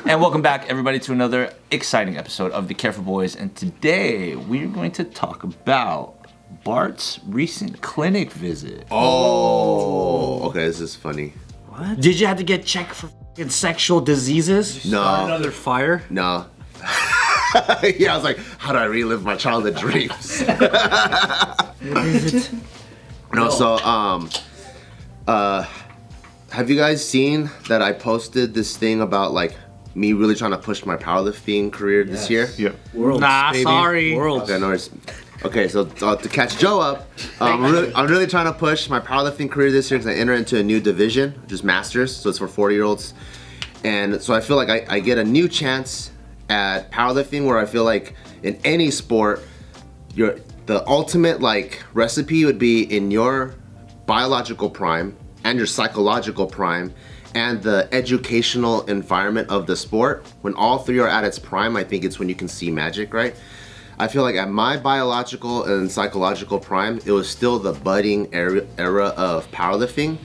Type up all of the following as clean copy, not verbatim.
And welcome back, everybody, to another exciting episode of The Careful Boys. And today, we're going to talk about Bart's recent clinic visit. Oh, okay, this is funny. What? Did you have to get checked for sexual diseases? No. Another fire? No. Yeah, I was like, how do I relive my childhood dreams? No, so, have you guys seen that I posted this thing about, like, me really trying to push my powerlifting career this year? Yeah. Worlds, baby. Sorry. Worlds. Okay, no worries. Okay, so to catch Joe up, I'm really trying to push my powerlifting career this year because I enter into a new division, which is Masters, so it's for 40-year-olds. And so I feel like I get a new chance at powerlifting where I feel like in any sport, the ultimate like recipe would be in your biological prime and your psychological prime and the educational environment of the sport. When all three are at its prime, I think it's when you can see magic, right? I feel like at my biological and psychological prime, it was still the budding era of powerlifting.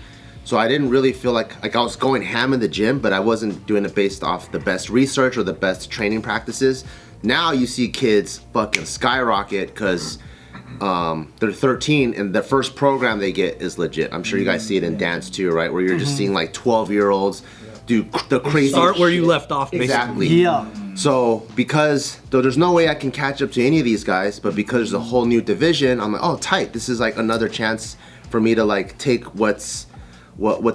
So I didn't really feel like I was going ham in the gym, but I wasn't doing it based off the best research or the best training practices. Now you see kids fucking skyrocket because they're 13 and the first program they get is legit. I'm sure you guys see it in dance too, right? Where you're just seeing like 12-year-olds do the crazy Start where you left off, basically. Exactly. Yeah. So because though there's no way I can catch up to any of these guys, but because there's a whole new division, I'm like, oh tight, this is like another chance for me to like take what's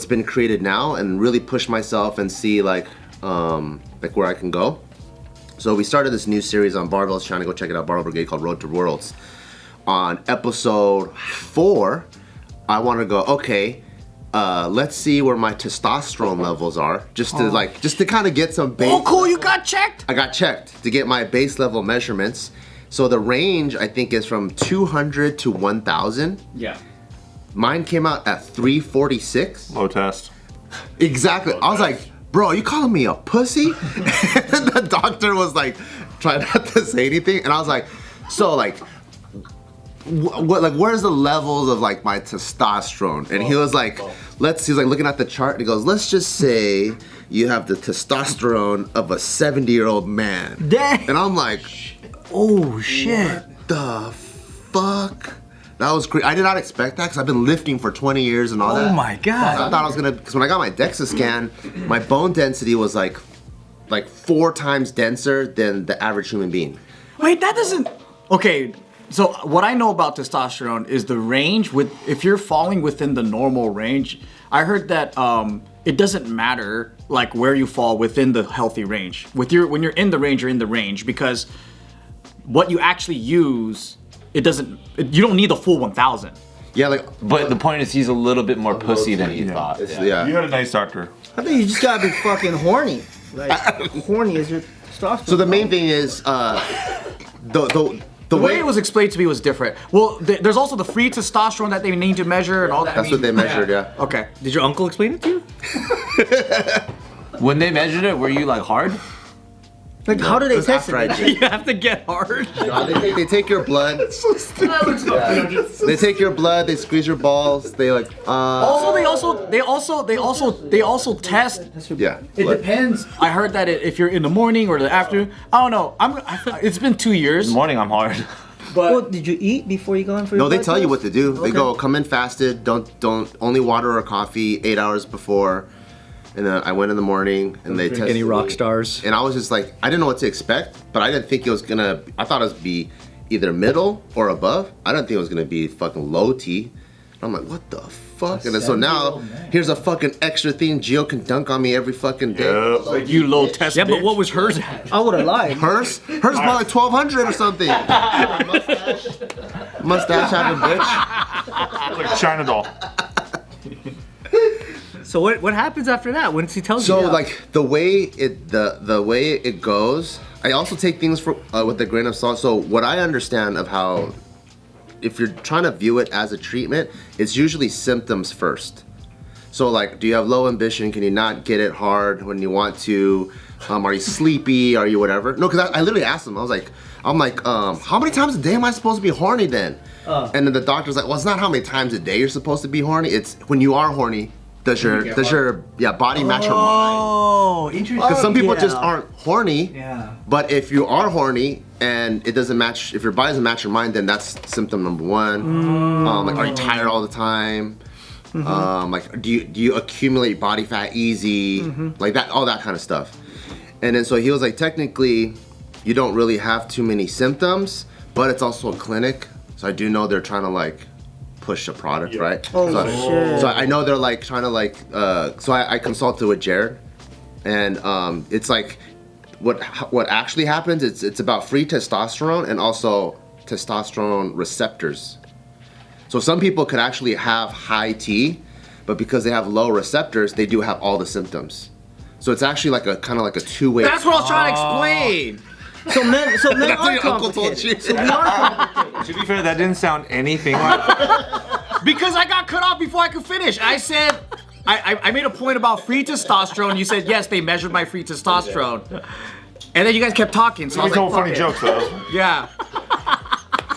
been created now and really push myself and see like where I can go. So we started this new series on barbells, trying to go check it out, Barbell Brigade, called Road to Worlds. On episode 4, I want to go, okay, let's see where my testosterone levels are, just to kind of get some base. Oh, cool! You got checked. I got checked to get my base level measurements. So the range I think is from 200 to 1,000. Yeah. Mine came out at 346. Low test. Exactly. I was like, bro, you calling me a pussy? And the doctor was like, trying not to say anything, and I was like, so like. What like where's the levels of like my testosterone? And he was like, he's like looking at the chart and he goes, let's just say you have the testosterone of a 70-year-old man. Dang. And I'm like, oh shit. What the fuck? That was crazy. I did not expect that because I've been lifting for 20 years and all that. Oh my god. I thought I was gonna, because when I got my DEXA scan, my bone density was like 4 times denser than the average human being. Wait, that doesn't. Okay. So what I know about testosterone is the range if you're falling within the normal range. I heard that it doesn't matter like where you fall within the healthy range. When you're in the range, you're in the range because what you actually use, you don't need the full 1,000. Yeah, like. But the point is, he's a little bit more pussy than he thought. Yeah. You had a nice doctor. I think you just gotta be fucking horny. Like, horny is your testosterone. So the main thing is, the way it was explained to me was different. Well, there's also the free testosterone that they need to measure and all that. That's what they measured, yeah. Okay. Did your uncle explain it to you? When they measured it, were you like hard? Like, how do they test it? You have to get hard. They take your blood. They take your blood. They squeeze your balls. They like. Also, they also test. Yeah. It depends. I heard that if you're in the morning or the afternoon. I don't know. It's been 2 years. In the morning, I'm hard. But Well, did you eat before you go in for your No, they blood tell you test? what to do. They Okay. go, come in fasted. Don't only water or coffee 8 hours before. And then I went in the morning and they tested any rock me. stars. And I was just like, I didn't know what to expect, but I didn't think it was gonna. I thought it would be either middle or above. I didn't think it was gonna be fucking low T. And I'm like, what the fuck? And then so now here's a fucking extra thing. Gio can dunk on me every fucking day. Yep. You low test. Yeah, but what was hers at? I would have lied. Hers probably like 1,200 or something. Mustache having bitch. Like a China doll. So what happens after that once he tells So you? like the way it goes, I also take things with a grain of salt. So what I understand of how, if you're trying to view it as a treatment, it's usually symptoms first. So like, do you have low ambition? Can you not get it hard when you want to? Are you sleepy? Are you whatever? No, because I literally asked him. I'm like, how many times a day am I supposed to be horny then? And then the doctor's like, well, it's not how many times a day you're supposed to be horny. It's when you are horny, does your body match your mind? Oh, interesting. Because some people just aren't horny. Yeah. But if you are horny and it doesn't match, if your body doesn't match your mind, then that's symptom number one. Like, are you tired all the time? Like, do you accumulate body fat easy? Like that, all that kind of stuff. And then so he was like, technically, you don't really have too many symptoms, but it's also a clinic. So I do know they're trying to like push a product, right? Oh, shit. So I know they're like trying to like, so I consulted with Jared, and it's like, what actually happens, it's about free testosterone and also testosterone receptors. So some people could actually have high T, but because they have low receptors, they do have all the symptoms. So it's actually like a kind of like a two-way. That's what I was trying to explain. So men That's are what your uncle told complicated. you. So we are complicated. To be fair, that didn't sound anything like. Because I got cut off before I could finish. I said, I made a point about free testosterone. You said, yes, they measured my free testosterone. And then you guys kept talking. So I We was like, told funny fuck it. jokes though. Yeah.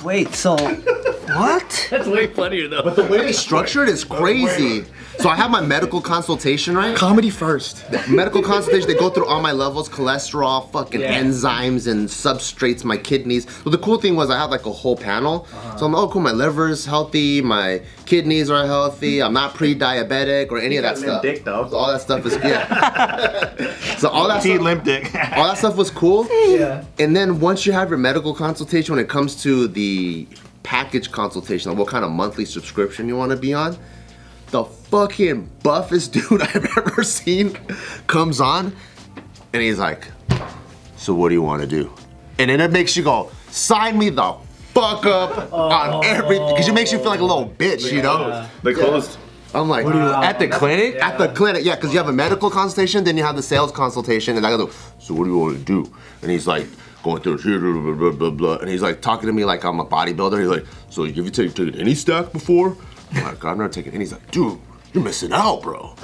Wait, so what? That's way funnier though. But the way they structure it is crazy. So I have my medical consultation, right? Comedy first. Medical consultation, they go through all my levels, cholesterol, fucking enzymes and substrates, my kidneys. Well, the cool thing was I had like a whole panel. So I'm like, oh cool, my liver's healthy, my kidneys are healthy, I'm not pre-diabetic or any of that stuff. dick, though. So all that stuff is, So all that T stuff, limp dick. all that stuff was cool. Yeah. And then once you have your medical consultation, when it comes to the package consultation, like what kind of monthly subscription you want to be on, the fucking buffest dude I've ever seen comes on, and he's like, so what do you want to do? And then it makes you go, sign me the fuck up on everything, because it makes you feel like a little bitch, you know? They closed. I'm like, At the clinic? at the clinic, yeah, because you have a medical consultation, then you have the sales consultation, and I go, so what do you want to do? And he's like, going through blah, blah, blah, blah, and he's like talking to me like I'm a bodybuilder. He's like, so have you taken any stack before? I'm like, I've never taken any. He's like, dude, you're missing out, bro.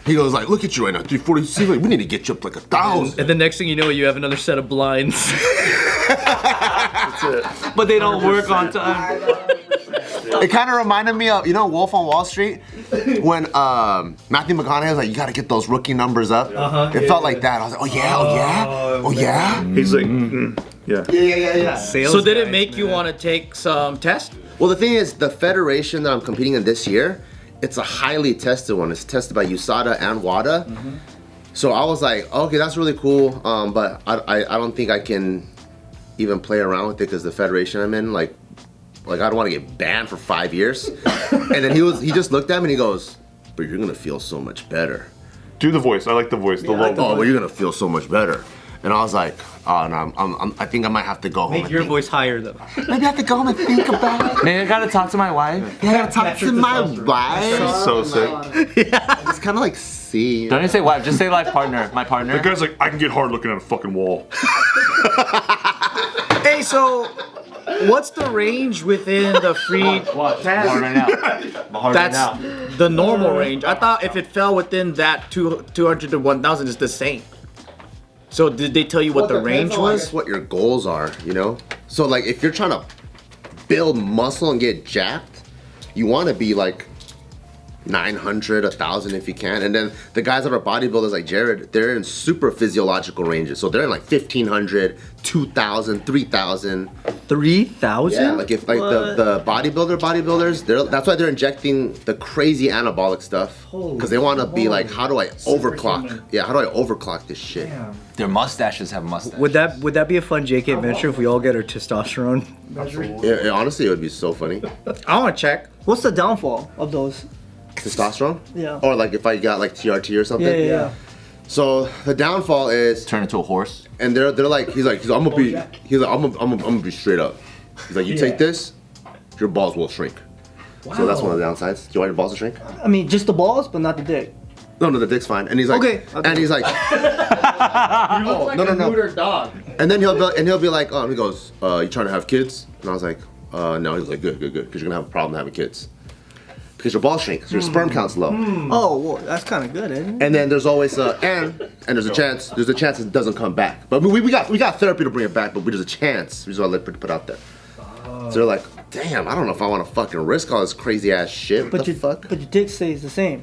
He goes like, look at you right now, 340. See, like, we need to get you up like 1,000. And the next thing you know, you have another set of blinds. But they don't work on time. It kind of reminded me of, you know, Wolf on Wall Street, when Matthew McConaughey was like, you got to get those rookie numbers up. It felt like that. I was like, oh yeah, oh yeah, oh yeah. He's like, yeah. Yeah. So did it make you want to take some tests? Well, the thing is, the federation that I'm competing in this year, it's a highly tested one. It's tested by USADA and WADA. So I was like, okay, that's really cool, but I don't think I can even play around with it because the federation I'm in, like I don't want to get banned for 5 years. And then he just looked at me and he goes, but you're gonna feel so much better. Do the voice. I like the voice. The low. Oh, well, you're gonna feel so much better. And I was like, oh, no, I think I might have to go home. Make and your think. voice higher though. Maybe I have to go home and think about it. Man, I gotta talk to my wife. Yeah, I gotta talk to my wife. So sick. It's kind of like see. Don't even say wife, just say life partner. My partner. The guy's like, I can get hard looking at a fucking wall. Hey, so what's the range within the free What? test? Hard right now. Hard right That's now. the normal range. I thought if it fell within that 200 to 1,000, it's the same. So did they tell you what the range was? What your goals are, you know? So like if you're trying to build muscle and get jacked, you want to be like 900, 1,000 if you can. And then the guys that are bodybuilders like Jared, they're in super physiological ranges. So they're in like 1,500, 2,000, 3,000. 3,000? Yeah, like if like the bodybuilders, that's why they're injecting the crazy anabolic stuff. Because they want to be like, how do I overclock? Yeah, how do I overclock this shit? Their mustaches have mustaches. Would that be a fun JK venture if we all get our testosterone? Yeah, honestly, it would be so funny. I want to check. What's the downfall of those? Testosterone? Yeah. Or like if I got like TRT or something? Yeah. So the downfall is, Turn into a horse. and they're like, he's like, I'm gonna be straight up. He's like, you take this, your balls will shrink. So that's one of the downsides. Do you want your balls to shrink? I mean, just the balls, but not the dick. No, the dick's fine. And he's like, Okay. and he's like, oh, no. dog. And then he'll be like, he goes, you trying to have kids? And I was like, no. He was like, good, because you're gonna have a problem having kids. Because your balls shrink, because your sperm count's low. Oh, well, that's kind of good, isn't it? And then there's always and there's a chance it doesn't come back. But we got therapy to bring it back, but there's a chance. We just want to put out there. So they're like, damn, I don't know if I want to fucking risk all this crazy ass shit. What the fuck? But your dick stays the same.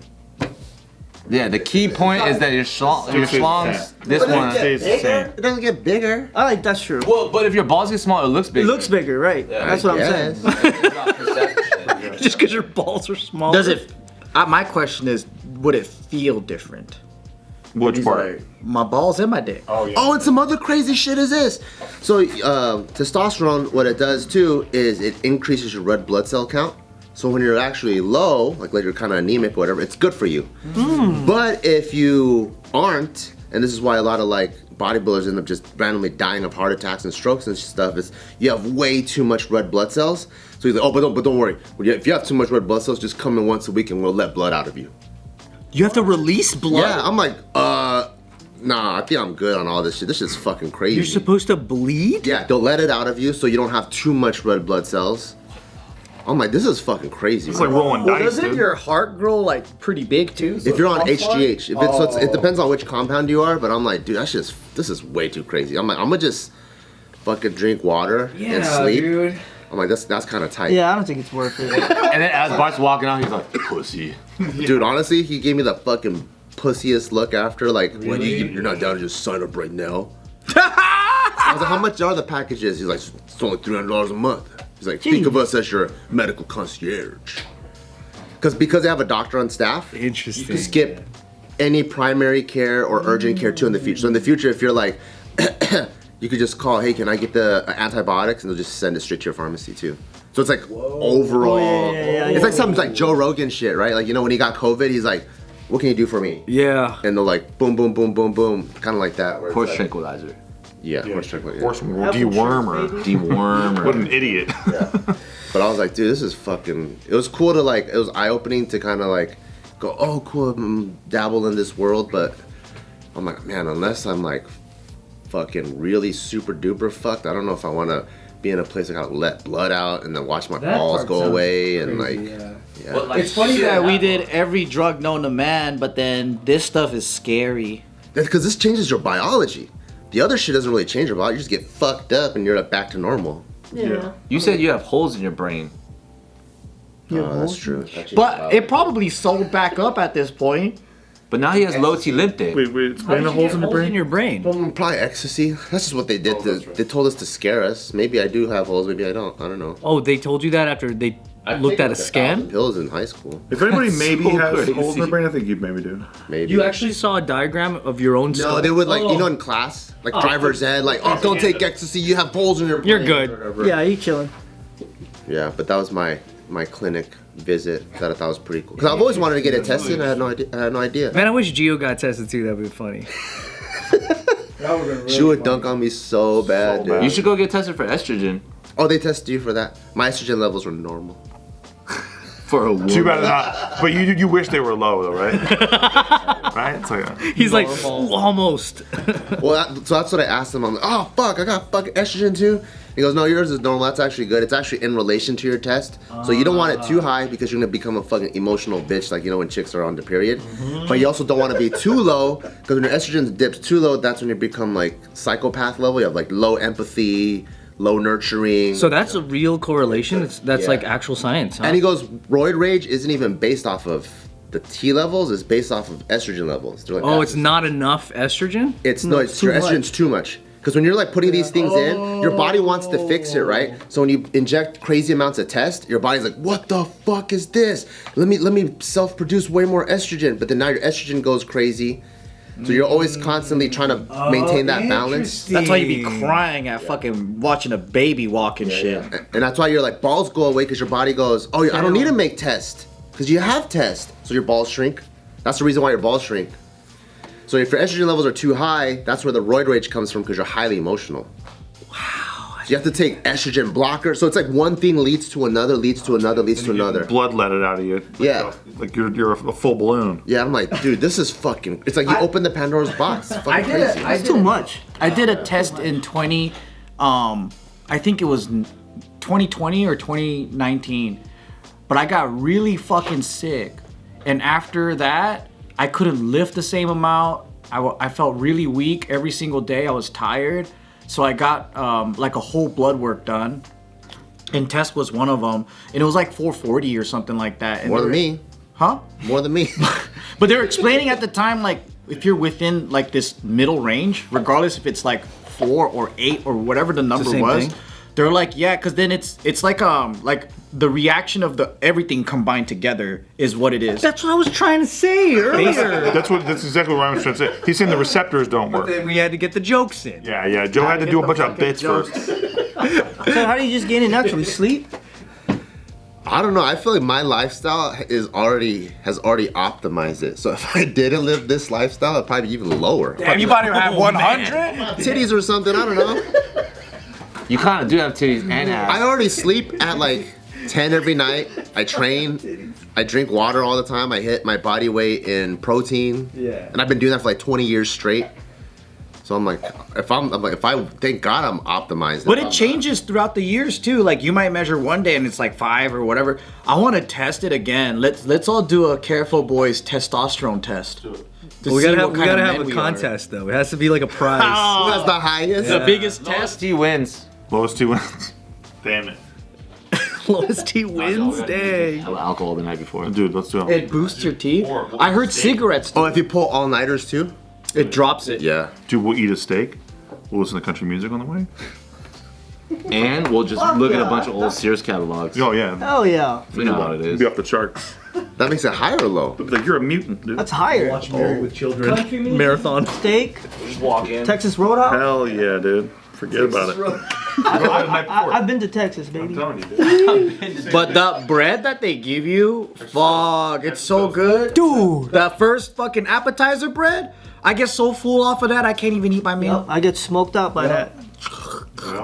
Yeah, the key point is that your schlong's this one. Stays the same. It doesn't get bigger. I like that's true. Well, but if your balls get small, it looks It bigger. looks bigger, right? That's what I'm saying. Just because your balls are small. Does it? My question is, would it feel different? Which He's part? like, my balls and my dick. Oh, and some other crazy shit is this. So, testosterone, what it does too is it increases your red blood cell count. So when you're actually low, like you're kind of anemic or whatever, it's good for you. But if you aren't, and this is why a lot of like bodybuilders end up just randomly dying of heart attacks and strokes and stuff, is you have way too much red blood cells. So he's like, oh, but don't worry. If you have too much red blood cells, just come in once a week and we'll let blood out of you. You have to release blood. Yeah, I'm like, nah, I think I'm good on all this shit. This shit's fucking crazy. You're supposed to bleed? Yeah, they'll let it out of you so you don't have too much red blood cells. I'm like, this is fucking crazy. It's like rolling Well, dice, doesn't dude. your heart grow like pretty big too? So If you're on pumps hard? HGH, if it's so it depends on which compound you are, but I'm like, dude, this is way too crazy. I'm like, I'm gonna just fucking drink water and sleep. dude. I'm like, that's kind of tight. Yeah, I don't think it's worth it. And then as Bart's walking out, he's like, pussy. Dude, honestly, he gave me the fucking pussiest look after, like, when you're not down to just sign up right now. I was like, how much are the packages? He's like, it's only $300 a month. He's like, think of us as your medical concierge. Because they have a doctor on staff, Interesting. you can skip any primary care or urgent care too in the future. So in the future, if you're like, you could just call, hey, can I get the antibiotics? And they'll just send it straight to your pharmacy too. So it's like overall, it's like something like Joe Rogan shit, right? Like, you know, when he got COVID, he's like, what can you do for me? Yeah. And they're like, boom, boom, boom, boom, boom. Kind of like that. where it's Horse like- tranquilizer. Yeah, horse tranquilizer. Or some dewormer. Dewormer. What an idiot. But I was like, dude, this is fucking. It was cool to like. It was eye opening to kind of like go, oh, cool, dabble in this world. But I'm like, man, unless I'm like fucking really super duper fucked, I don't know if I want to be in a place I gotta let blood out and then watch my balls go away and like. Yeah. But, like, It's funny shit, that we I- did every drug known to man, but then this stuff is scary. That's because this changes your biology. The other shit doesn't really change your biology. You just get fucked up and you're like back to normal. Yeah. You said you have holes in your brain. Oh, that's true. But it probably sold back up at this point. But now he has low T limp day. Wait, explain the holes in the brain? your brain. Probably ecstasy. That's just what they did. They told us to scare us. Maybe I do have holes. Maybe I don't. I don't know. Oh, they told you that after they looked at a scan? Pills in high school. If anybody maybe so has crazy. holes in their brain, I think you maybe do. Maybe. You actually saw a diagram of your own skull? No, they would like you know in class, like driver's ed, like oh don't take ecstasy, you have holes in your brain. You're good. or whatever. Yeah, you chilling. Yeah, but that was my clinic visit that I thought was pretty cool. Cause I've always wanted to get it tested. I had no idea. Man, I wish Gio got tested too. That'd be funny. She would dunk on me so bad, dude. You should go get tested for estrogen. Oh, they tested you for that? My estrogen levels were normal. For a woman. Too bad not. But you wish they were low though, right? Right? It's like He's like, "Ooh, almost." Well, so that's what I asked him. I'm like, oh fuck, I got fucking estrogen too. He goes, no, yours is normal. That's actually good. It's actually in relation to your test. So you don't want it too high because you're gonna become a fucking emotional bitch, like you know when chicks are on the period. But you also don't want to be too low because when your estrogen dips too low, that's when you become like psychopath level. You have like low empathy, low nurturing. So that's a real correlation. That's Yeah. like actual science, huh? And he goes, roid rage isn't even based off of the T levels. It's based off of estrogen levels. They're like, Oh, that's- it's not enough estrogen? It's no, it's your estrogen's too much. Because when you're like putting these things in, your body wants to fix it, right? So when you inject crazy amounts of test, your body's like, what the fuck is this? Let me self-produce way more estrogen. But then now your estrogen goes crazy. So you're always constantly trying to maintain that balance. That's why you be crying at fucking watching a baby walk and shit. And that's why your like balls go away because your body goes, oh, I don't need to make test because you have test. So your balls shrink. That's the reason why your balls shrink. So if your estrogen levels are too high, that's where the roid rage comes from because you're highly emotional. Wow. So you have to take estrogen blockers. So it's like one thing leads to another, leads to another, leads to another. blood let it out of you. Yeah. Like you're a full balloon. Yeah, I'm like, dude, this is fucking. It's like you open the Pandora's box. It's fucking crazy. It's too much. I did a test in I think it was 2020 or 2019, but I got really fucking sick. And after that, I couldn't lift the same amount. I felt really weak every single day. I was tired. So I got like a whole blood work done. And test was one of them. And it was like 440 or something like that. And More than me. Huh? More than me. But they're explaining at the time, like, if you're within like this middle range, regardless if it's like 4 or 8 or whatever the number same was, thing? they're like, yeah, because then it's like the reaction of the everything combined together is what it is. That's what I was trying to say earlier. That's exactly what I was trying to say. He's saying the receptors don't work. Then we had to get the jokes in. Yeah. Joe had to do a bunch of bits first. So how do you just gain it naturally? Sleep? I don't know. I feel like my lifestyle has already optimized it. So if I didn't live this lifestyle, it'd probably be even lower. Anybody have 100? Titties or something. I don't know. You kind of do have titties and ass. I already sleep at like 10 every night. I train. I drink water all the time. I hit my body weight in protein. Yeah. And I've been doing that for like 20 years straight. So I'm like, if I thank God I'm optimized. But it changes throughout the years too. Like you might measure one day and it's like 5 or whatever. I want to test it again. Let's all do a Careful Boys testosterone test. We gotta have a contest though. It has to be like a prize. Who has the highest? The biggest test. He wins. Lowest 2 wins. Damn it. Lowest T wins. Dang. Have alcohol the night before. Dude, let's do it. It boosts your teeth. I heard cigarettes. Oh, if you pull all-nighters too? It drops it. Yeah. Dude, we'll eat a steak. We'll listen to country music on the way. And we'll just look at a bunch of old Sears catalogs. Oh, yeah. Oh yeah. You know how it is. Be off the charts. That makes it higher or low? Like, you're a mutant, dude. That's higher. Watch Married with Children. Country music, Marathon. steak, Just walk in. Texas Roadhouse. Hell yeah, dude. Forget about it. I've been to Texas, baby. I'm telling you, dude. But the bread that they give you, fuck, it's so good. Dude, that first fucking appetizer bread, I get so full off of that, I can't even eat my meal. I get smoked out by that.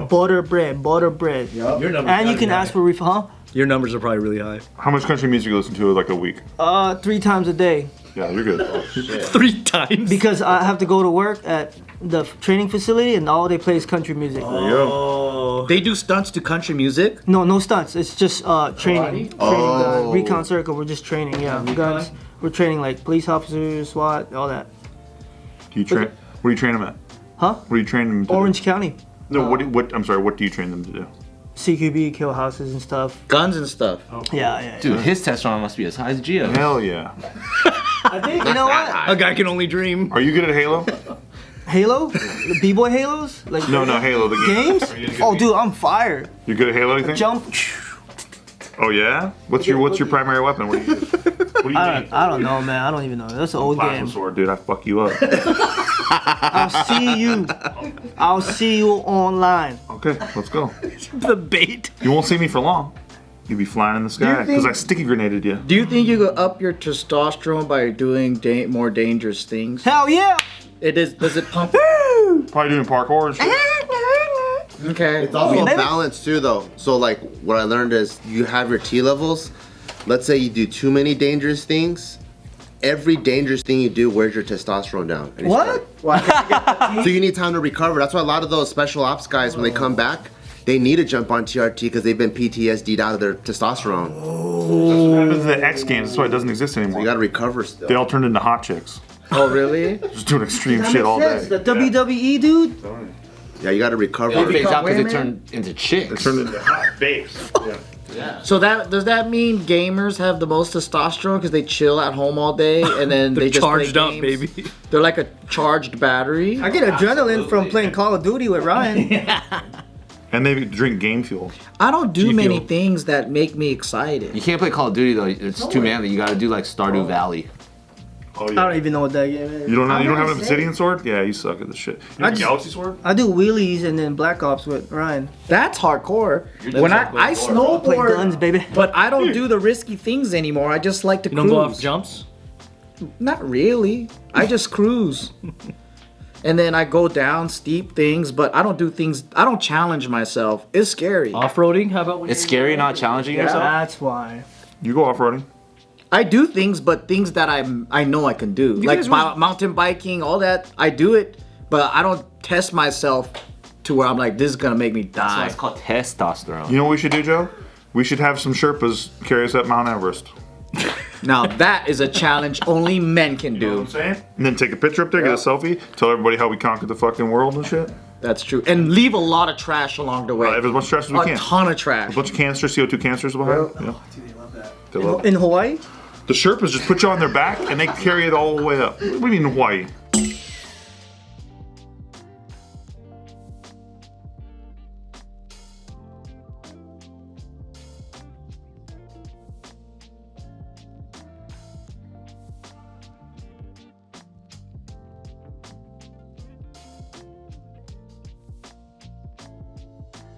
Butter bread. Your numbers And you can ask for refill, huh? Your numbers are probably really high. How much country music you listen to like a week? 3 times a day. Yeah, you're good. 3 times. Because I have to go to work at the training facility and all they play is country music. There you go. They do stunts to country music. No stunts. It's just training. Oh. Recon circle. We're just training. Yeah, guns. We're training like police officers, SWAT, all that. Do you train? What do you train them at? Huh? What do you train them to Orange County. do? No, I'm sorry, what do you train them to do? CQB, kill houses and stuff. Guns and stuff. Yeah. Dude, his testosterone must be as high as Gio's. Hell yeah. I think, you know what? A guy can only dream. Are you good at Halo? Halo? The B-boy Halos? Like No, Halo, the game. games? Are you good Oh, at dude, I'm fired. You're good at Halo, you think? Jump. Oh yeah? What's your primary weapon? What do you use? What do you I need? don't know, man. I don't even know. That's an old Plasma game. sword, dude. I fuck you up. I'll see you online. Okay, let's go. The bait. You won't see me for long. You'll be flying in the sky because I sticky grenaded you. Do you think you could up your testosterone by doing more dangerous things? Hell yeah! It is. Does it pump? Probably doing parkour and shit. Okay. It's also a maybe- balance too, though. So like, what I learned is you have your T levels. Let's say you do too many dangerous things. Every dangerous thing you do wears your testosterone down. And you What? So you need time to recover. That's why a lot of those special ops guys, when they come back, they need to jump on TRT because they've been PTSD'd out of their testosterone. That's what happens to the X Games. That's why it doesn't exist You anymore. gotta recover still. They all turned into hot chicks. Oh really? Just doing extreme shit all day. The WWE dude? Yeah, you gotta recover. It fades out because it women? turned into chicks. Turned into hot babes. So does that mean gamers have the most testosterone because they chill at home all day and then They're they just charged play up, games? baby. They're like a charged battery. I get adrenaline from playing Call of Duty with Ryan. And they drink game fuel. I don't do G many Fuel. things that make me excited. You can't play Call of Duty though. It's too manly. You gotta do like Stardew Valley. Oh I don't even know what that game is. You don't have an obsidian sword? Yeah, you suck at this shit. You have a galaxy sword? I do wheelies and then Black Ops with Ryan. That's hardcore. doing When I hardcore. Play snowboard, guns, baby. but I don't do the risky things anymore. I just like to You cruise. don't go off jumps? Not really. I just cruise. And then I go down steep things, but I don't do things. I don't challenge myself. It's scary. Off-roading? How about when It's you're- scary not challenging yourself. That's why. You go off-roading? I do things, but things that I know I can do, like guys mountain biking, all that. I do it, but I don't test myself to where I'm like, this is gonna make me That's why die. it's called testosterone. You know what we should do, Joe? We should have some Sherpas carry us up Mount Everest. Now that is a challenge only men can You know what do. I'm saying? And then take a picture up there, get a selfie, tell everybody how we conquered the fucking world and shit. That's true, and leave a lot of trash along the way. As much trash as we a can. ton of trash. A bunch of canisters, CO2 canisters behind. Yeah. They love it. In Hawaii? The Sherpas just put you on their back and they carry it all the way up. What do you mean in Hawaii?